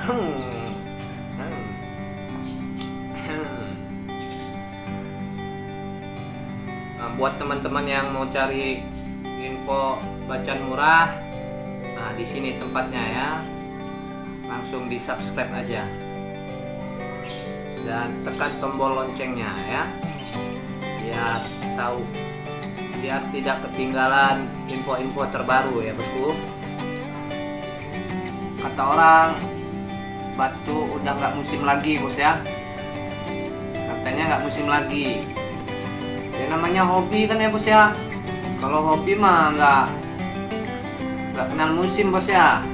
Nah, buat teman-teman yang mau cari info bacaan murah, nah di sini tempatnya ya. Langsung di subscribe aja dan tekan tombol loncengnya ya, biar tahu, biar tidak ketinggalan info-info terbaru ya bosku. Kata orang batu udah nggak musim lagi bos ya, katanya nggak musim lagi ya, namanya hobi kan ya bos ya. Kalau hobi mah nggak kenal musim bos ya.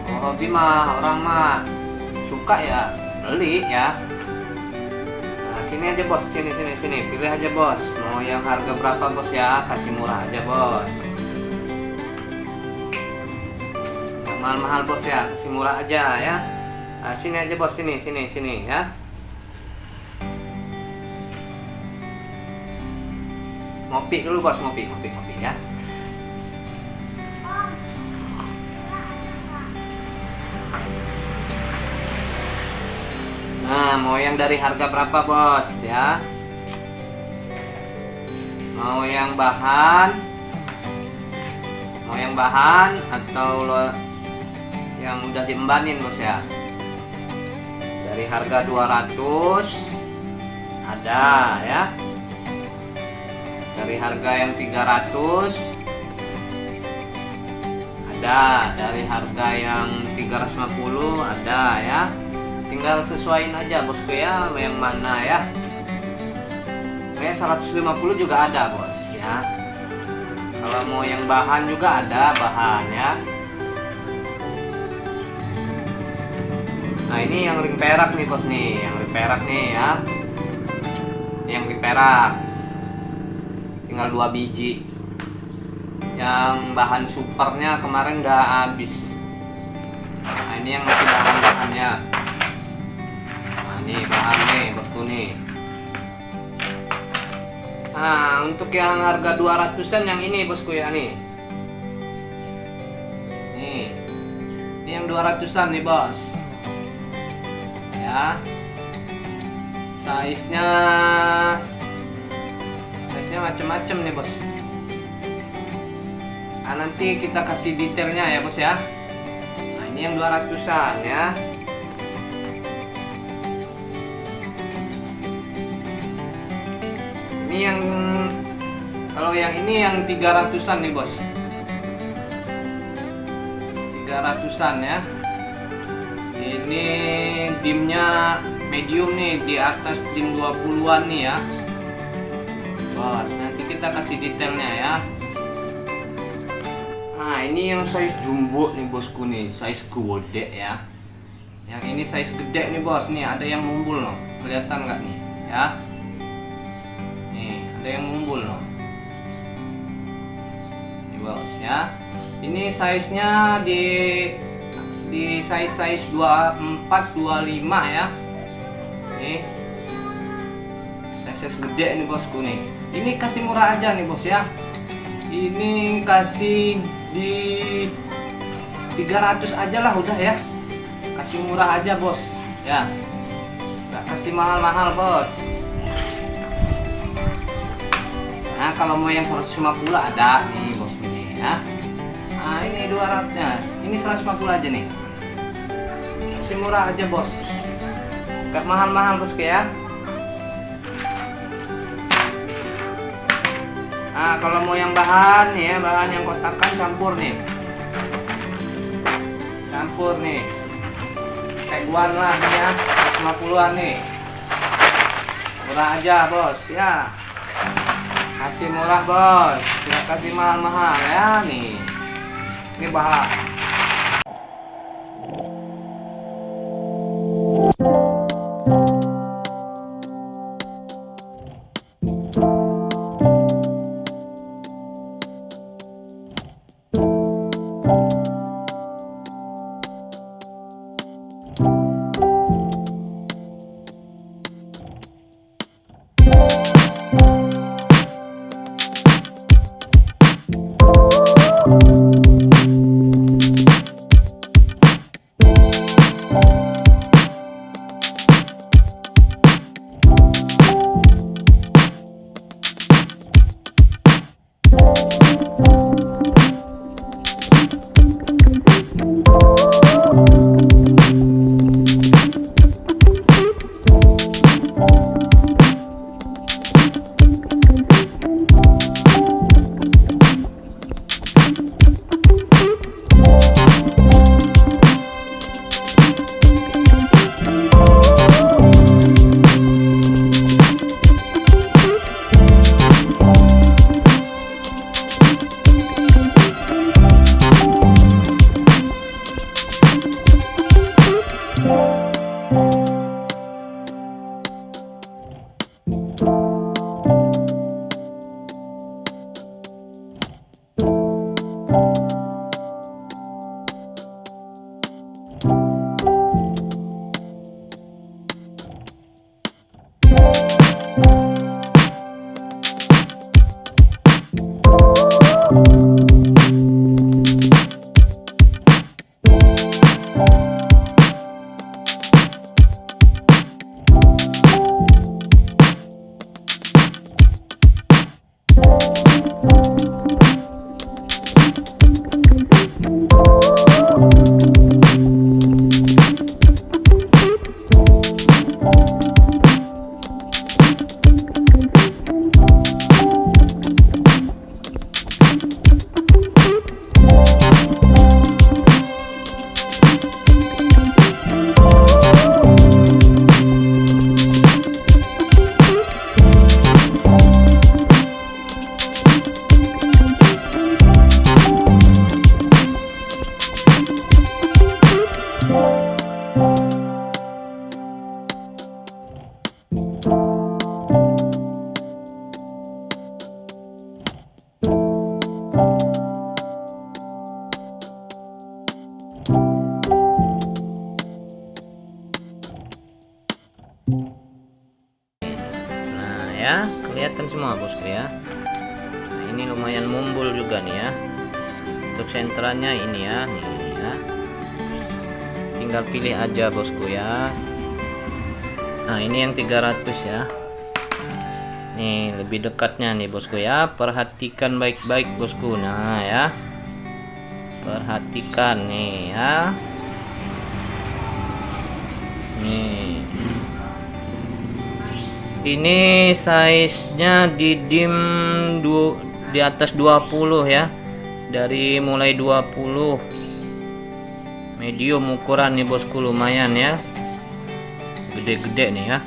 Kalau hobi mah orang mah suka ya beli ya. Nah, sini aja bos, sini pilih aja bos, mau yang harga berapa bos ya, kasih murah aja bos. Nggak mahal-mahal bos ya, kasih murah aja ya. Nah, sini aja bos, sini ya. Ngopi dulu bos, ngopi ya. Nah, mau yang dari harga berapa bos ya? Mau yang bahan atau yang udah diembanin bos ya? Dari harga 200 ada ya. Dari harga yang 300 ada, dari harga yang 350 ada ya. Tinggal sesuaiin aja bosku ya, yang mana ya. Kayak 150 juga ada bos ya. Kalau mau yang bahan juga ada bahan ya. Nah ini yang ring perak nih bos nih, yang ring perak nih ya. Ini yang ring perak, tinggal 2 biji. Yang bahan supernya kemarin udah habis. Nah ini yang masih bahan-bahannya. Nah ini bahan nih bosku nih. Nah untuk yang harga 200an yang ini bosku ya nih. Nih, ini yang 200an nih bos ya. Size-nya macem-macem nih bos. Nah nanti kita kasih detailnya ya bos ya. Nah ini yang 200an ya. Ini yang, kalau yang ini yang 300an nih bos, 300an ya. Ini dimnya medium nih, di atas dim 20an nih ya bos. Nanti kita kasih detailnya ya. Nah ini yang size jumbo nih bosku nih, size gede ya. Yang ini size gede nih bos, nih ada yang mumbul loh, kelihatan nggak nih ya. Nih ada yang mumbul loh nih bos ya. Ini size nya di size 24 25 ya. Nih size gede nih bosku nih. Ini kasih murah aja nih bos ya. Ini kasih di 300 aja lah udah ya. Kasih murah aja bos ya, nggak kasih mahal-mahal bos. Nah kalau mau yang 150 ada nih bos ini ya. Nah ini 200-nya, ini 150 aja nih. Kasih murah aja bos, nggak mahal-mahal bosku ya. Nah kalau mau yang bahan nih ya, bahan yang kotakan campur nih, teguan lah nih ya, 150an nih. Murah aja bos ya, kasih murah bos, tidak kasih mahal-mahal ya nih. Ini bahan. ya, kelihatan semua bosku ya. Nah, ini lumayan mumbul juga nih ya. Untuk senterannya ini ya, nih ya. Tinggal pilih aja bosku ya. Nah, ini yang 300 ya. Nih, lebih dekatnya nih bosku ya. Perhatikan baik-baik bosku. Nah, ya. Perhatikan nih ya. Nih. Ini size-nya di di atas 20 ya. Dari mulai 20. Medium ukuran nih bosku, lumayan ya. Gede-gede nih ya.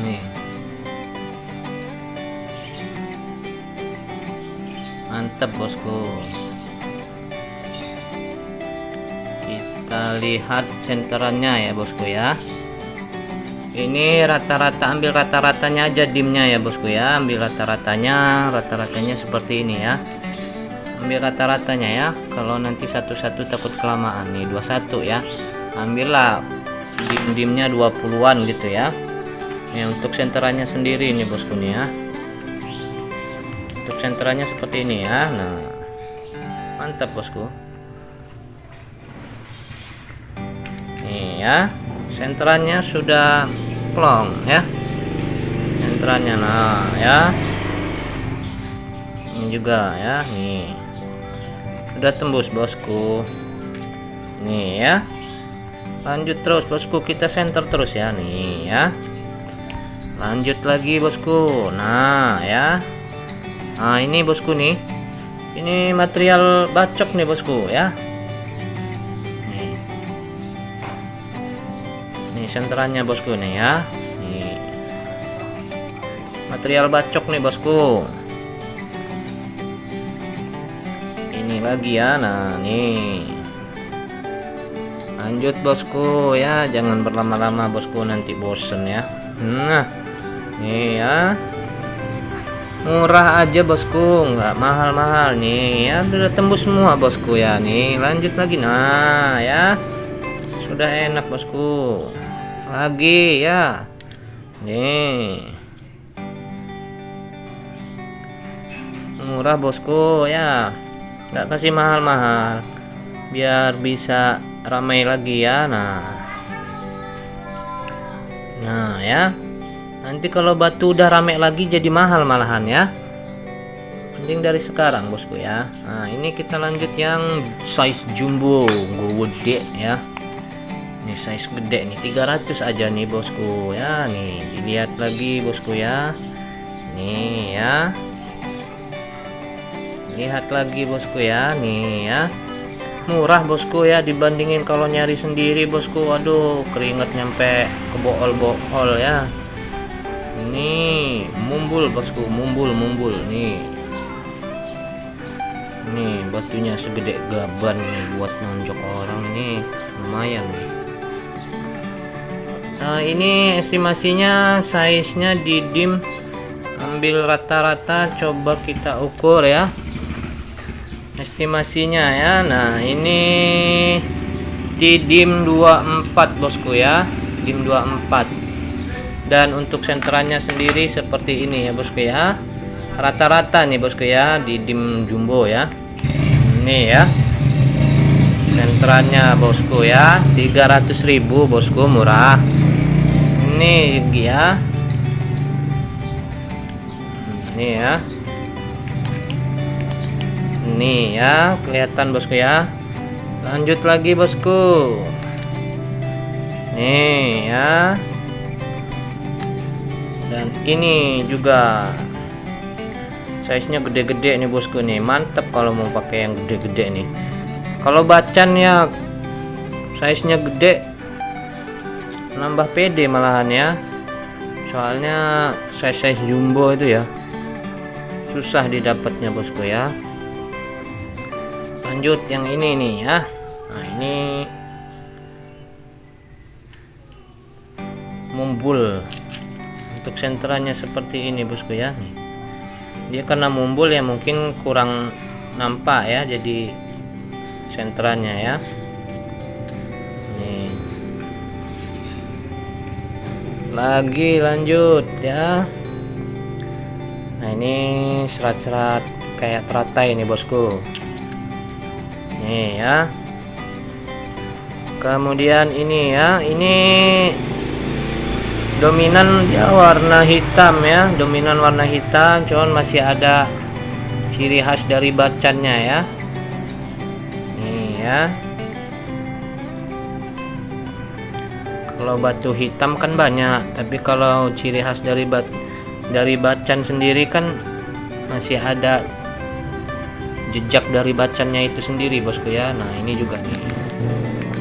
Nih. Mantap bosku. Kita lihat senterannya ya bosku ya. Ini rata-rata, ambil rata-ratanya aja dimnya ya bosku ya. Ambil rata-ratanya seperti ini ya. Ambil rata-ratanya ya. Kalau nanti satu-satu takut kelamaan nih. 21 ya. Ambillah dim-dimnya 20-an gitu ya. Ini untuk senterannya sendiri ini bosku nih ya. Untuk senterannya seperti ini ya. Nah, mantap bosku. Nih ya, senterannya sudah plong ya. Senterannya nah ya. Ini juga ya, nih. Sudah tembus bosku. Nih ya. Lanjut terus bosku, kita senter terus ya nih ya. Lanjut lagi bosku. Nah ya. Nah ini bosku nih. Ini material bacok nih bosku ya. Nih. Nih senterannya bosku nih ya. Nih. Material bacok nih bosku. Ini lagi ya. Nah nih. Lanjut bosku ya, jangan berlama-lama bosku, nanti bosen ya. Nah, nih ya, murah aja bosku, nggak mahal-mahal nih ya, udah tembus semua bosku ya. Nih lanjut lagi, nah ya, sudah enak bosku. Lagi ya, nih murah bosku ya, nggak kasih mahal-mahal, biar bisa ramai lagi ya. Nah ya, nanti kalau batu udah ramai lagi jadi mahal malahan ya. Mending dari sekarang bosku ya. Nah ini kita lanjut yang size jumbo gede ya. Ini size gede nih, 300 aja nih bosku ya. Nih dilihat lagi bosku ya. Nih ya, lihat lagi bosku ya. Nih ya, murah bosku ya, dibandingin kalau nyari sendiri bosku. Aduh, keringet nyampe ke bool-bool ya. Ini mumbul bosku, mumbul nih. Nih batunya segede gaban nih, buat nonjok orang nih, lumayan nih. Nah ini estimasinya, size nya di dim, ambil rata-rata, coba kita ukur ya estimasinya ya. Nah ini di dim 24 bosku ya, dim 24. Dan untuk senterannya sendiri seperti ini ya bosku ya, rata-rata nih bosku ya, di dim jumbo ya. Ini ya senterannya bosku ya, 300.000 bosku, murah ini ya. Ini ya, nih ya, kelihatan bosku ya. Lanjut lagi bosku. Nih ya. Dan ini juga size-nya gede-gede nih bosku nih. Mantap kalau mau pakai yang gede-gede nih. Kalau bacannya size-nya gede, nambah pede malahan ya. Soalnya size jumbo itu ya susah didapatnya bosku ya. Lanjut yang ini nih ya. Nah ini mumbul. Untuk senterannya seperti ini bosku ya. Nih, dia karena mumbul ya mungkin kurang nampak ya, jadi senterannya ya. Nih. Lagi lanjut ya. Nah ini serat-serat kayak teratai ini bosku. Nih ya. Kemudian ini ya, ini dominan dia warna hitam ya, dominan warna hitam, cuman masih ada ciri khas dari bacannya ya. Nih ya. Kalau batu hitam kan banyak, tapi kalau ciri khas dari bacan sendiri kan masih ada jejak dari bacannya itu sendiri bosku ya. Nah ini juga nih,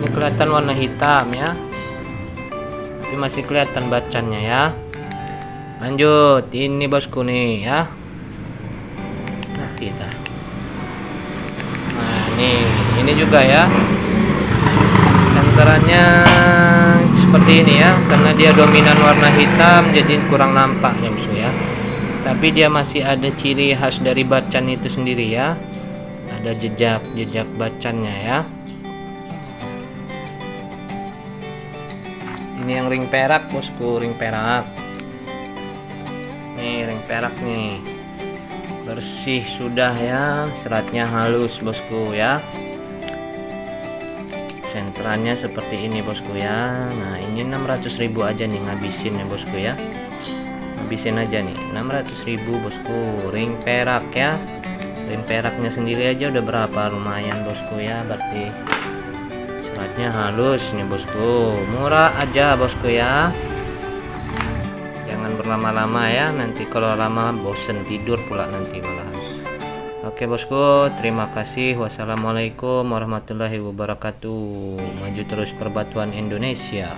ini kelihatan warna hitam ya, tapi masih kelihatan bacannya ya. Lanjut ini bosku nih ya, nanti kita. Nah ini juga ya, lantarannya seperti ini ya, karena dia dominan warna hitam jadi kurang nampak ya bosku ya, tapi dia masih ada ciri khas dari bacan itu sendiri ya, ada jejak bacannya ya. Ini yang ring perak bosku, ring perak. Nih ring perak nih, bersih sudah ya, seratnya halus bosku ya. Sentranya seperti ini bosku ya. Nah ini 600.000 aja nih ngabisin ya bosku ya, ngabisin aja nih 600.000 bosku, ring perak ya. Ring peraknya sendiri aja udah berapa, lumayan bosku ya, berarti seratnya halus nih bosku, murah aja bosku ya. Jangan berlama-lama ya, nanti kalau lama bosen tidur pula nanti malahan. Oke bosku, terima kasih. Wassalamualaikum warahmatullahi wabarakatuh. Maju terus perbatuan Indonesia.